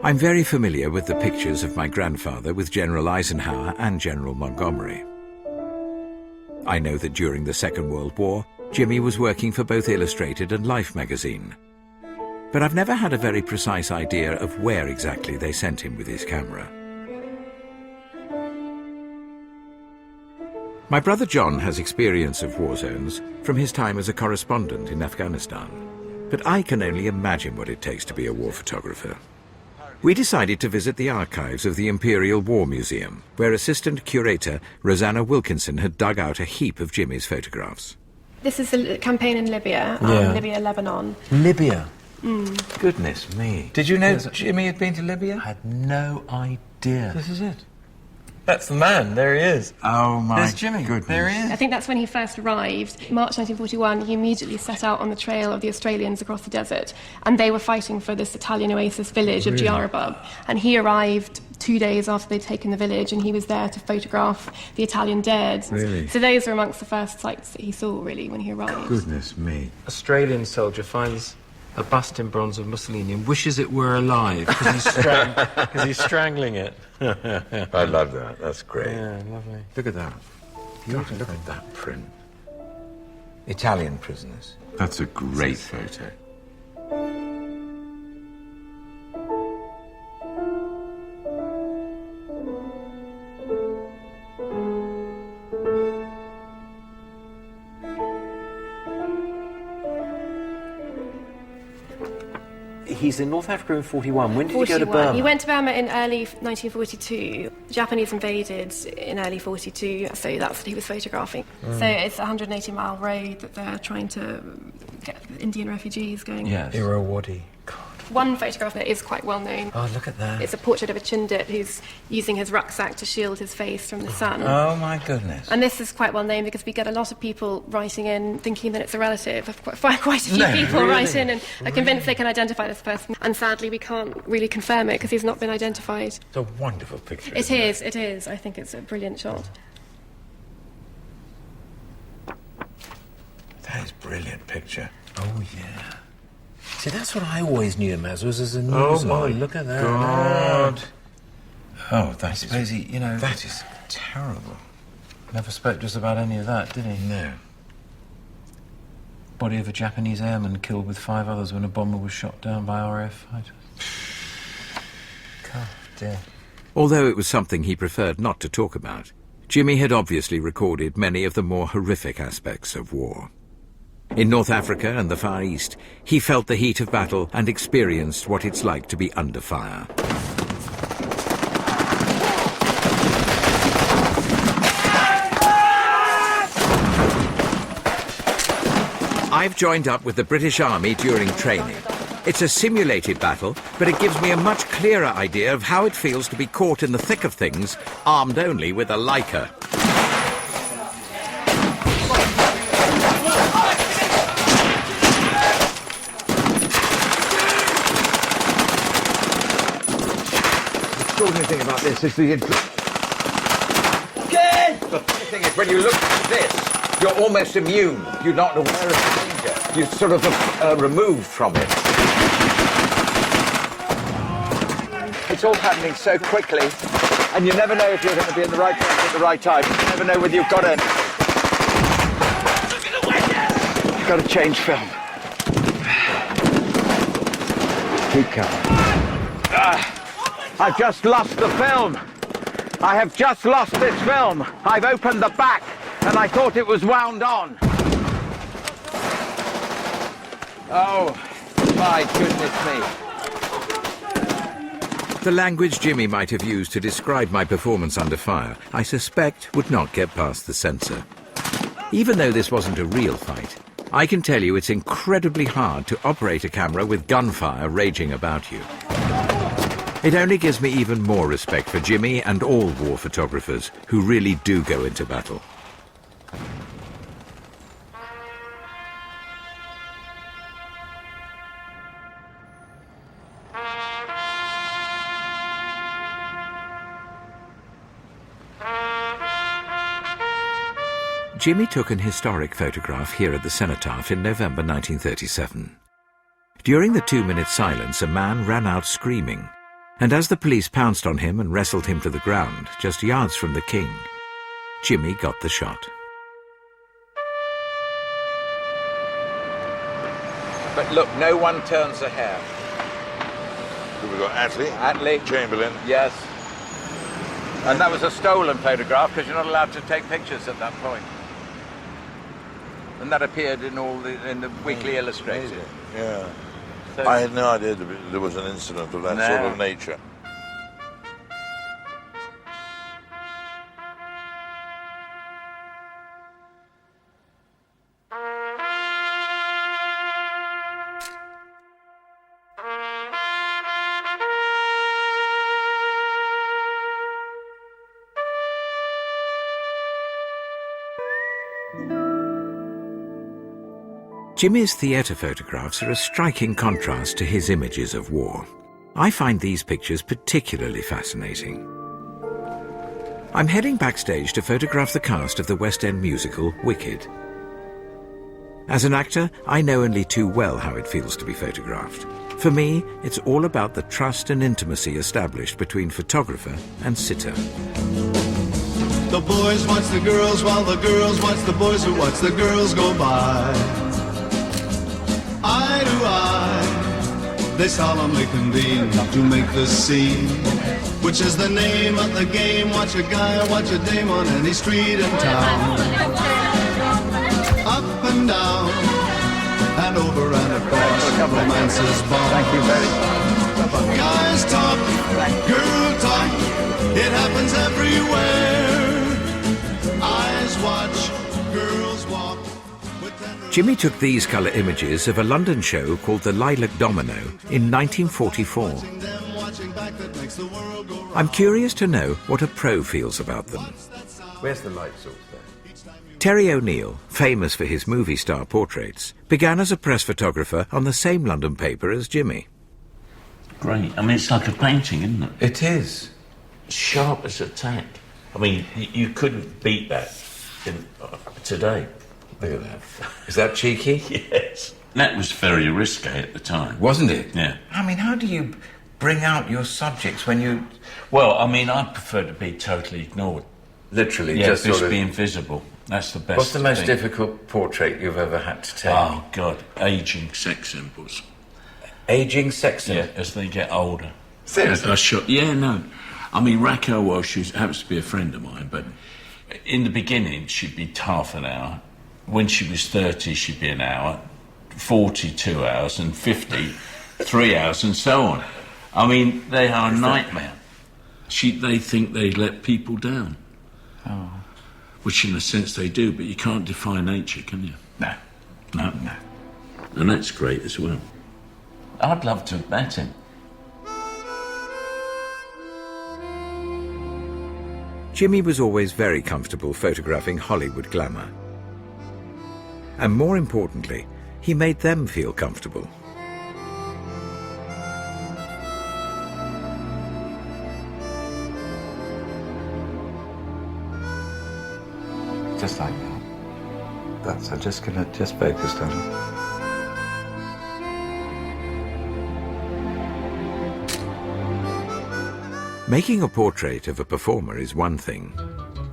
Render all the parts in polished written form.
I'm very familiar with the pictures of my grandfather with General Eisenhower and General Montgomery. I know that during the Second World War, Jimmy was working for both Illustrated and Life magazine. But I've never had a very precise idea of where exactly they sent him with his camera. My brother John has experience of war zones from his time as a correspondent in Afghanistan, but I can only imagine what it takes to be a war photographer. We decided to visit the archives of the Imperial War Museum, where assistant curator Rosanna Wilkinson had dug out a heap of Jimmy's photographs. This is the campaign in Libya, Libya, Lebanon. Libya? Goodness me. Did you know Jimmy had been to Libya? I had no idea. This is it. That's the man. There he is. Oh, my There's Jimmy. goodness. There he is. I think that's when he first arrived. March 1941, he immediately set out on the trail of the Australians across the desert, and they were fighting for this Italian oasis village of Diyarbakir. And he arrived 2 days after they'd taken the village, and he was there to photograph the Italian dead. Really? So those were amongst the first sights that he saw, really, when he arrived. Goodness me. Australian soldier finds a bust in bronze of Mussolini and wishes it were alive because he's strangling it. I love that. That's great. Yeah, lovely. Look at that. God, look at that print. Italian prisoners. That's a great photo. He's in North Africa in 41. When did he go to Burma? He went to Burma in early 1942. The Japanese invaded in early 42, so that's what he was photographing. So it's a 180-mile road that they're trying to get Indian refugees going. Yes. Irrawaddy. God. One photograph that is quite well known. Oh, look at that. It's a portrait of a Chindit who's using his rucksack to shield his face from the sun. Oh, my goodness. And this is quite well known because we get a lot of people writing in thinking that it's a relative. Quite a few people write in and are convinced they can identify this person. And sadly, we can't really confirm it because he's not been identified. It's a wonderful picture. It is. I think it's a brilliant shot. That is a brilliant picture. Oh, yeah. See, that's what I always knew him as a newsman. Oh, my look at that. God. Oh, I suppose he, you know... That is terrible. Never spoke to us about any of that, did he? No. Body of a Japanese airman killed with 5 others when a bomber was shot down by RAF fighters. God, dear. Although it was something he preferred not to talk about, Jimmy had obviously recorded many of the more horrific aspects of war. In North Africa and the Far East, he felt the heat of battle and experienced what it's like to be under fire. I've joined up with the British Army during training. It's a simulated battle, but it gives me a much clearer idea of how it feels to be caught in the thick of things, armed only with a Leica. The extraordinary thing about this is the thing is, when you look at this, you're almost immune. You're not aware of the danger. You're sort of removed from it. It's all happening so quickly, and you never know if you're going to be in the right place at the right time. You never know whether you've got anything. You've got to change film. Keep calm. I've just lost the film. I have just lost this film. I've opened the back, and I thought it was wound on. Oh, my goodness me. The language Jimmy might have used to describe my performance under fire, I suspect would not get past the censor. Even though this wasn't a real fight, I can tell you it's incredibly hard to operate a camera with gunfire raging about you. It only gives me even more respect for Jimmy and all war photographers who really do go into battle. Jimmy took an historic photograph here at the Cenotaph in November 1937. During the 2-minute silence, a man ran out screaming, and as the police pounced on him and wrestled him to the ground, just yards from the king, Jimmy got the shot. But look, no one turns a hair. Who we got? Attlee? Attlee. Chamberlain. Yes. And that was a stolen photograph because you're not allowed to take pictures at that point. And that appeared in in the Weekly Illustrated. Amazing. Yeah. So, I had no idea there was an incident of that sort of nature. Jimmy's theatre photographs are a striking contrast to his images of war. I find these pictures particularly fascinating. I'm heading backstage to photograph the cast of the West End musical Wicked. As an actor, I know only too well how it feels to be photographed. For me, it's all about the trust and intimacy established between photographer and sitter. The boys watch the girls while the girls watch the boys who watch the girls go by. Eye to eye, they solemnly convene to make the scene, which is the name of the game. Watch a guy or watch a dame on any street in town. Up and down, and over and across, romance is born. Thank you very much. Guys talk, girl talk, it happens everywhere. Eyes watch, girls walk. Jimmy took these colour images of a London show called The Lilac Domino in 1944. I'm curious to know what a pro feels about them. Where's the light source there? Terry O'Neill, famous for his movie star portraits, began as a press photographer on the same London paper as Jimmy. Great. I mean, it's like a painting, isn't it? It is. Sharp as a tack. I mean, you couldn't beat that today. Look at that. Is that cheeky? Yes. That was very risque at the time. Wasn't it? Yeah. I mean, how do you bring out your subjects when you... Well, I mean, I prefer to be totally ignored. Literally, Yeah, just just sort of... be invisible. That's the best What's the most thing. difficult portrait you've ever had to take? Oh, God. Aging sex symbols. Aging sex symbols? Yeah, as they get older. Seriously? I shot... Yeah, no. I mean, Raquel Welsh happens to be a friend of mine, but in the beginning, she'd be half an hour. When she was 30, she'd be an hour, 40, 2 hours, and 50, 3 hours, and so on. I mean, they are a nightmare. They think they let people down. Oh. Which, in a sense, they do, but you can't defy nature, can you? No. No. And that's great as well. I'd love to have met him. Jimmy was always very comfortable photographing Hollywood glamour. And more importantly, he made them feel comfortable. Just like that. I'm just gonna focus down. Making a portrait of a performer is one thing.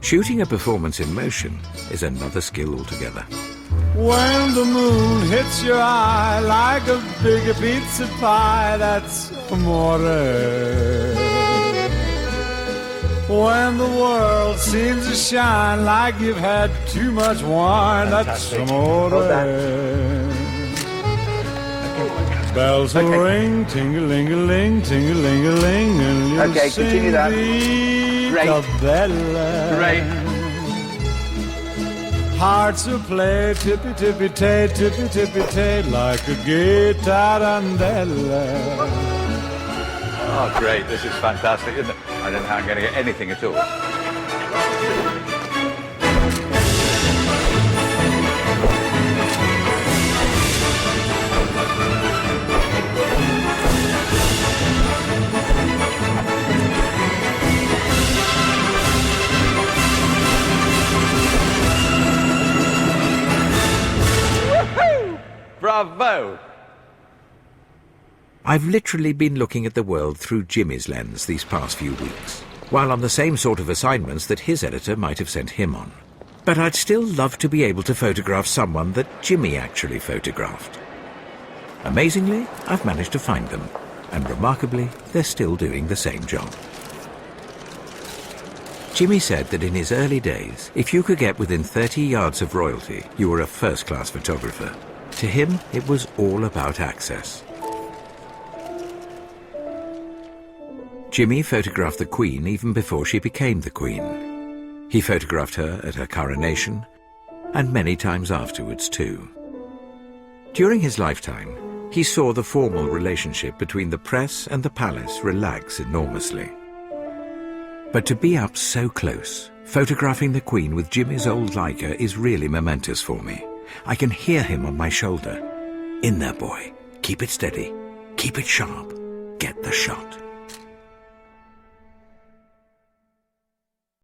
Shooting a performance in motion is another skill altogether. When the moon hits your eye like a big pizza pie, that's amore. When the world seems to shine like you've had too much wine, that's amore. Bells will ring, ting-a-ling-a-ling, ting-a-ling-a-ling, and you'll sing continue that. Vita Bella. Great. Hearts will play tippy-tippy-tay, tippy-tippy-tay, like a gay tarantella. Oh, great. This is fantastic, isn't it? I don't know how I'm going to get anything at all. Bravo! I've literally been looking at the world through Jimmy's lens these past few weeks, while on the same sort of assignments that his editor might have sent him on. But I'd still love to be able to photograph someone that Jimmy actually photographed. Amazingly, I've managed to find them, and remarkably, they're still doing the same job. Jimmy said that in his early days, if you could get within 30 yards of royalty, you were a first-class photographer. To him, it was all about access. Jimmy photographed the Queen even before she became the Queen. He photographed her at her coronation, and many times afterwards too. During his lifetime, he saw the formal relationship between the press and the palace relax enormously. But to be up so close, photographing the Queen with Jimmy's old Leica is really momentous for me. I can hear him on my shoulder. In there, boy. Keep it steady. Keep it sharp. Get the shot.